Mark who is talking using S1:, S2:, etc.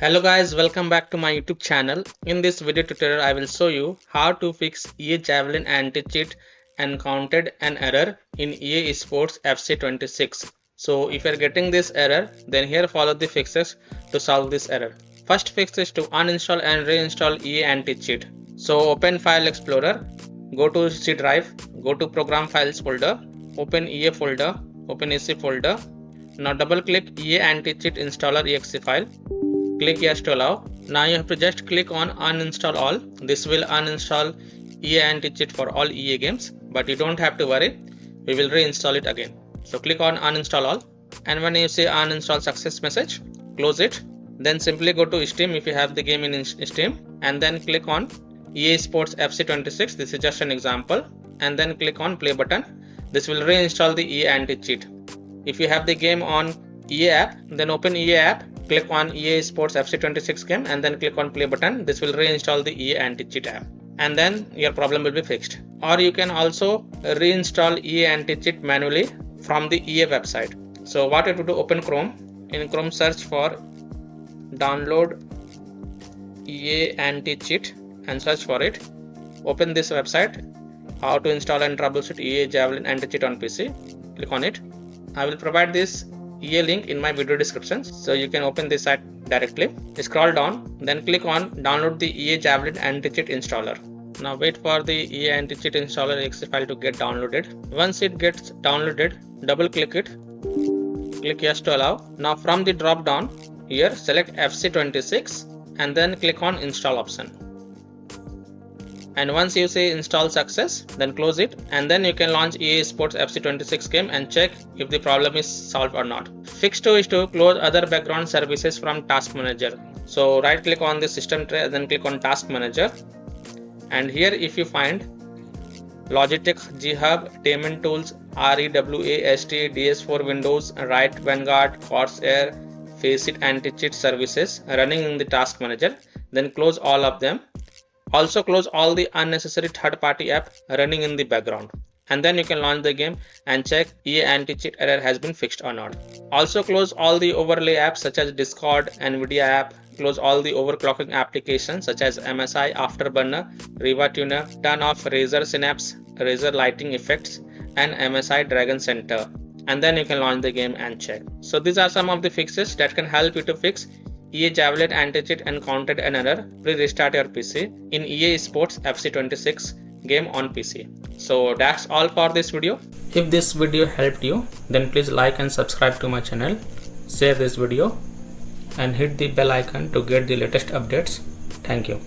S1: Hello guys, welcome back to my YouTube channel. In this video tutorial, I will show you how to fix EA Javelin anti-cheat encountered an error in EA Sports FC 26. So if you are getting this error, then here follow the fixes to solve this error. First fix is to uninstall and reinstall EA anti-cheat. So open File Explorer, go to C drive, go to Program Files folder, open EA folder, open EC folder. Now double click EA anti-cheat installer exe file. Click yes to allow. Now you have to just click on uninstall all. This will uninstall EA anti-cheat for all EA games, but you don't have to worry, we will reinstall it again. So click on uninstall all, and when you see uninstall success message, close it. Then simply go to Steam if you have the game in Steam, and then click on EA Sports FC 26. This is just an example, and then click on play button. This will reinstall the EA anti-cheat. If you have the game on EA app, then open EA app, click on EA Sports FC 26 game, and then click on play button. This will reinstall the EA anti-cheat app, and then your problem will be fixed. Or you can also reinstall EA anti-cheat manually from the EA website. So what you have to do, open Chrome. In Chrome, search for download EA anti-cheat and search for it. Open this website, how to install and troubleshoot EA Javelin anti-cheat on PC. Click on it. I will provide this EA link in my video description, so you can open this site directly. Scroll down, then click on download the EA Javelin anti-cheat installer. Now wait for the EA anti-cheat installer exe file to get downloaded. Once it gets downloaded, double click it, click yes to allow. Now from the drop down here, select FC26 and then click on install option. And once you see install success, then close it, and then you can launch EA Sports FC 26 game and check if the problem is solved or not. Fix 2 is to close other background services from Task Manager. So right click on the system tray, then click on Task Manager, and here if you find Logitech, G-Hub, Payment Tools, REWAST, DS4 Windows, Right Vanguard, Corsair, Faceit anti-cheat services running in the Task Manager, then close all of them. Also close all the unnecessary third-party app running in the background, and then you can launch the game and check EA anti-cheat error has been fixed or not. Also close all the overlay apps such as Discord, Nvidia app. Close all the overclocking applications such as MSI Afterburner, Riva Tuner. Turn off Razer Synapse, Razer Lighting Effects, and MSI Dragon Center, and then you can launch the game and check. So these are some of the fixes that can help you to fix EA Javelin anti-cheat encountered an error. Please restart your PC in EA Sports FC 26 game on PC. So that's all for this video. If this video helped you, then please like and subscribe to my channel, share this video and hit the bell icon to get the latest updates. Thank you.